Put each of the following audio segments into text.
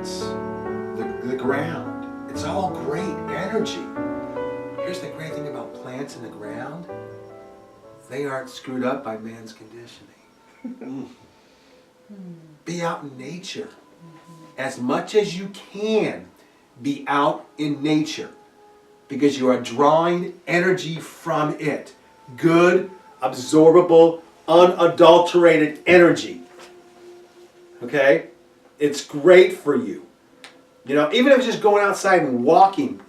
plants, the ground. It's all great energy. Here's the great thing about plants in the ground. They aren't screwed up by man's conditioning. Be out in nature. As much as you can, be out in nature. Because you are drawing energy from it. Good, absorbable, unadulterated energy. Okay? It's great for you. You know, even if it's just going outside and walking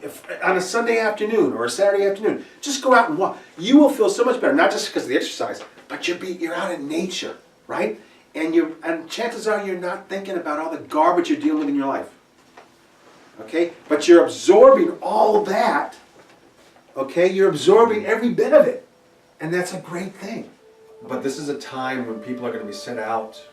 on a Sunday afternoon or a Saturday afternoon, just go out and walk. You will feel so much better, not just because of the exercise, but you're out in nature, right? And chances are you're not thinking about all the garbage you're dealing with in your life. Okay? But you're absorbing all that. Okay? You're absorbing every bit of it. And that's a great thing. But this is a time when people are going to be set out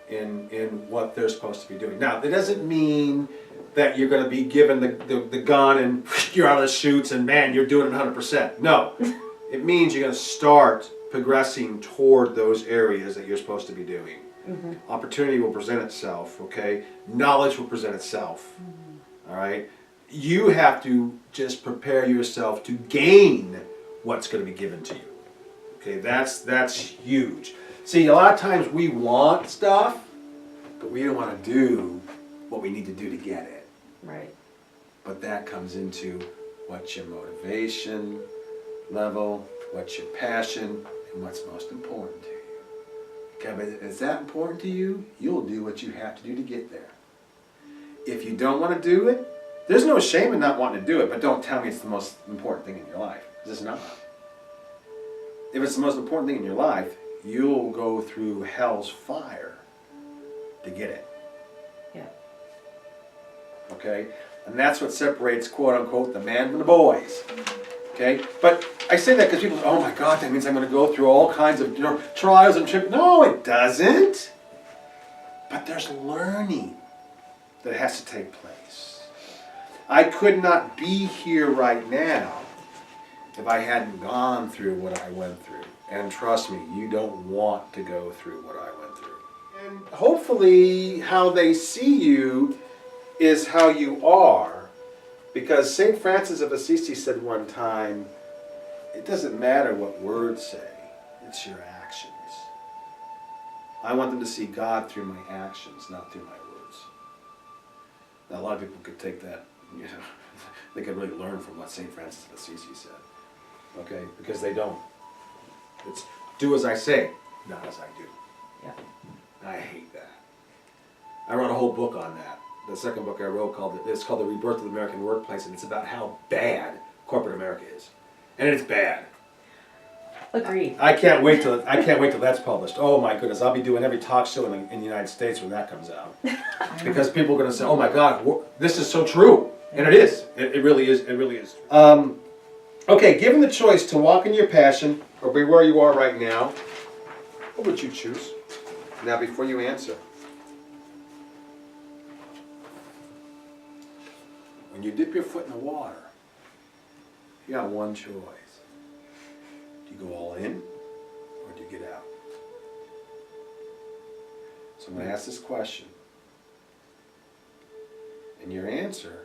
in what they're supposed to be doing. Now, that doesn't mean that you're going to be given the gun and you're out of the chutes and man, you're doing it 100%. No. It means you're going to start progressing toward those areas that you're supposed to be doing. Opportunity will present itself, okay? Knowledge will present itself. All right? You have to just prepare yourself to gain what's going to be given to you. Okay, that's huge. See, a lot of times we want stuff, but we don't want to do what we need to do to get it. Right. But that comes into what's your motivation level, what's your passion, and what's most important to you. Okay, but if it's that important to you, you'll do what you have to do to get there. If you don't want to do it, there's no shame in not wanting to do it, but don't tell me it's the most important thing in your life, because it's not. If it's the most important thing in your life, you'll go through hell's fire to get it. Yeah. Okay? And that's what separates, quote unquote, the man from the boys. Okay? But I say that because people say, oh my God, that means I'm going to go through all kinds of trials and tribulations. No, it doesn't. But there's learning that has to take place. I could not be here right now if I hadn't gone through what I went through. And trust me, you don't want to go through what I went through. And hopefully how they see you is how you are. Because St. Francis of Assisi said one time, it doesn't matter what words say, it's your actions. I want them to see God through my actions, not through my words. Now a lot of people could take that, you know, they could really learn from what St. Francis of Assisi said. Okay, because they don't. It's do as I say, not as I do. Yeah. I hate that. I wrote a whole book on that. The second book I wrote it's called The Rebirth of the American Workplace, and it's about how bad corporate America is, and it's bad. Agreed. I can't wait till that's published. Oh my goodness, I'll be doing every talk show in the United States when that comes out, because people are going to say, "Oh my God, this is so true," and it is. It really is. It really is. Okay, given the choice to walk in your passion or be where you are right now, what would you choose? Now, before you answer, when you dip your foot in the water, you got one choice. Do you go all in or do you get out? So I'm going to ask this question, and your answer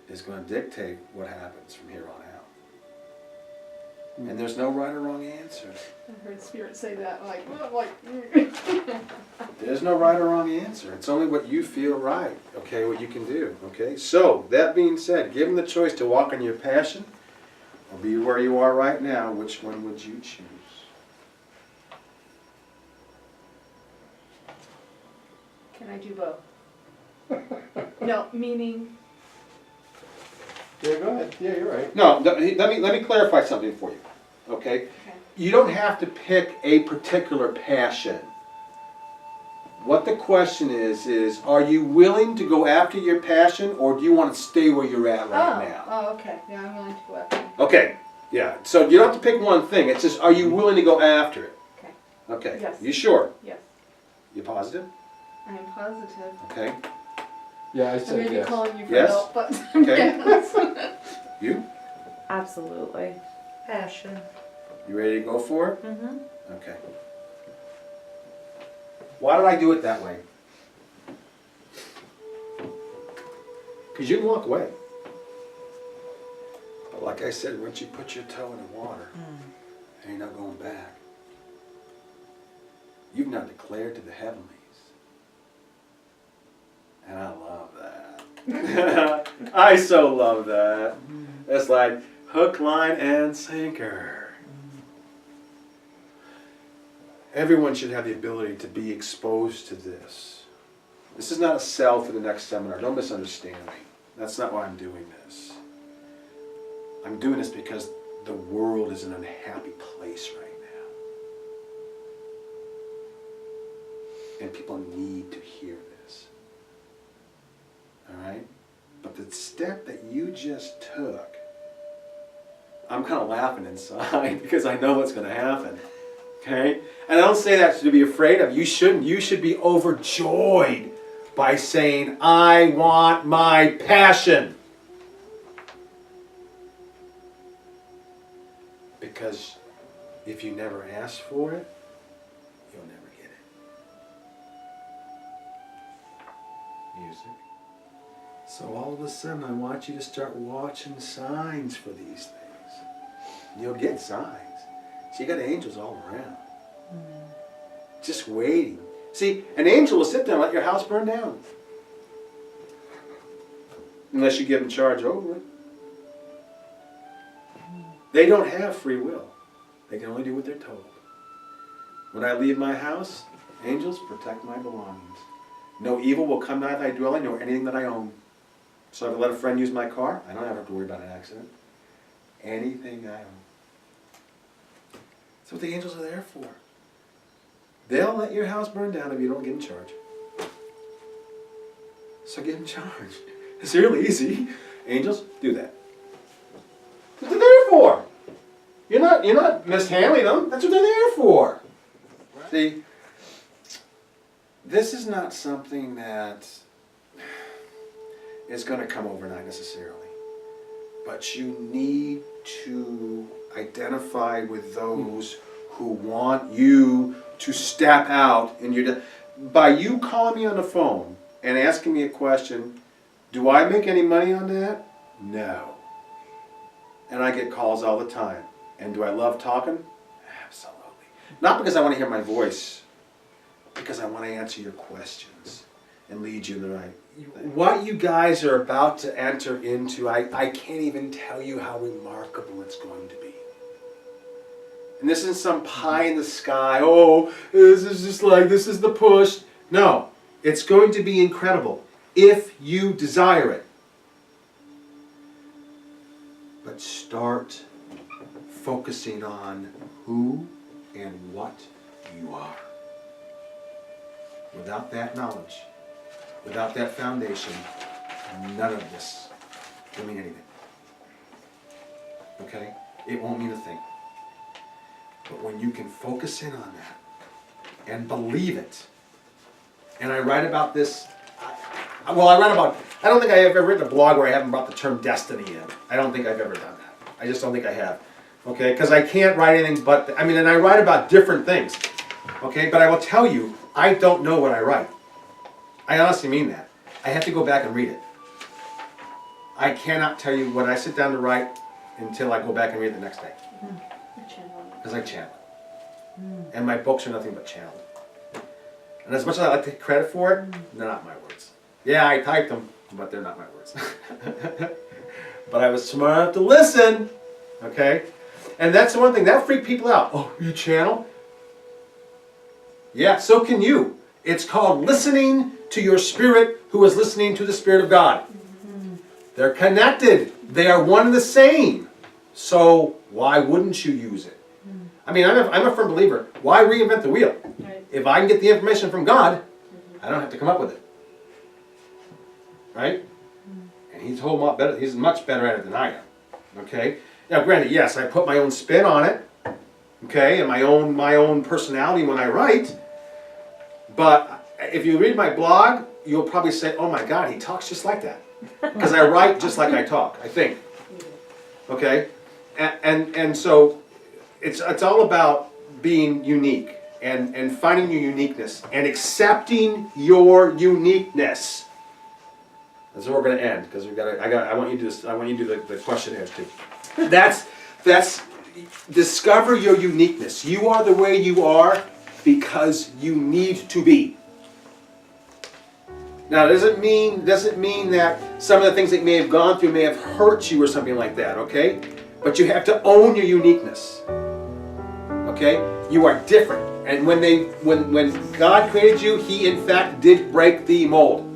is going to dictate what happens from here on out. And there's no right or wrong answer. I heard Spirit say that, like. There's no right or wrong answer. It's only what you feel right, okay, what you can do, okay? So, that being said, given the choice to walk in your passion or be where you are right now, which one would you choose? Can I do both? No, meaning. Yeah, go ahead. Yeah, you're right. No, let me clarify something for you, okay? Okay. You don't have to pick a particular passion. What the question is are you willing to go after your passion, or do you want to stay where you're at right now? Oh, okay. Yeah, I'm willing to go after. Okay, yeah. So you don't have to pick one thing. It's just, are you willing to go after it? Okay. Okay. Yes. You sure? Yes. You positive? I am positive. Okay. Yeah, I I said may be yes. calling you for Yes? help, but Okay. yes. You? Absolutely. Passion. You ready to go for it? Mm-hmm. Okay. Why did I do it that way? Because you can walk away. But like I said, once you put your toe in the water, and you're not going back, you've now declared to the heavenlies. And I love that. I so love that. It's like hook, line, and sinker. Everyone should have the ability to be exposed to this. This is not a sell for the next seminar. Don't misunderstand me. That's not why I'm doing this. I'm doing this because the world is in an unhappy place right now. And people need to hear this. Alright? But the step that you just took, I'm kind of laughing inside because I know what's going to happen. Okay? And I don't say that to be afraid of. You shouldn't. You should be overjoyed by saying, I want my passion. Because if you never ask for it, you'll never get it. Music. So all of a sudden I want you to start watching signs for these things. You'll get signs. So you got angels all around. Just waiting. See, an angel will sit there and let your house burn down. Unless you give them charge over it. They don't have free will. They can only do what they're told. When I leave my house, angels protect my belongings. No evil will come nigh thy dwelling, nor anything that I own. So if I let a friend use my car, I don't have to worry about an accident. Anything I own. That's what the angels are there for. They'll let your house burn down if you don't get in charge. So get in charge. It's really easy. Angels, do that. That's what they're there for. You're not mishandling them. That's what they're there for. See, this is not something that is going to come overnight necessarily. But you need to identify with those who want you to step out in your... By you calling me on the phone and asking me a question, do I make any money on that? No. And I get calls all the time. And do I love talking? Absolutely. Not because I want to hear my voice, because I want to answer your questions and lead you in the right thing. What you guys are about to enter into, I can't even tell you how remarkable it's going to be. And this isn't some pie in the sky, oh, this is just like, this is the push. No, it's going to be incredible if you desire it. But start focusing on who and what you are. Without that knowledge, without that foundation, none of this will mean anything. Okay? It won't mean a thing. But when you can focus in on that and believe it, and I write about this, I don't think I have ever written a blog where I haven't brought the term destiny in. I don't think I've ever done that. I just don't think I have. Okay? Because I can't write anything but, and I write about different things. Okay? But I will tell you, I don't know what I write. I honestly mean that. I have to go back and read it. I cannot tell you what I sit down to write until I go back and read it the next day. Because I channel it. And my books are nothing but channeled. And as much as I like to take credit for it, they're not my words. Yeah, I typed them, but they're not my words. But I was smart enough to listen. Okay? And that's the one thing. That freaked people out. Oh, you channel? Yeah, so can you. It's called listening to your spirit who is listening to the Spirit of God. They're connected. They are one and the same. So why wouldn't you use it? I'm a firm believer. Why reinvent the wheel? Right. If I can get the information from God, I don't have to come up with it. Right? And he's a whole lot better. He's much better at it than I am. Okay? Now, granted, yes, I put my own spin on it. Okay, and my own personality when I write. But if you read my blog, you'll probably say, "Oh my God, he talks just like that," because I write just like I talk. I think. Okay, and so it's all about being unique and finding your uniqueness and accepting your uniqueness. That's where we're going to end because I want you to do the questionnaires too. That's discover your uniqueness. You are the way you are because you need to be. Now, it doesn't mean that some of the things that you may have gone through may have hurt you or something like that, okay? But you have to own your uniqueness. Okay? You are different. And when God created you, He in fact did break the mold.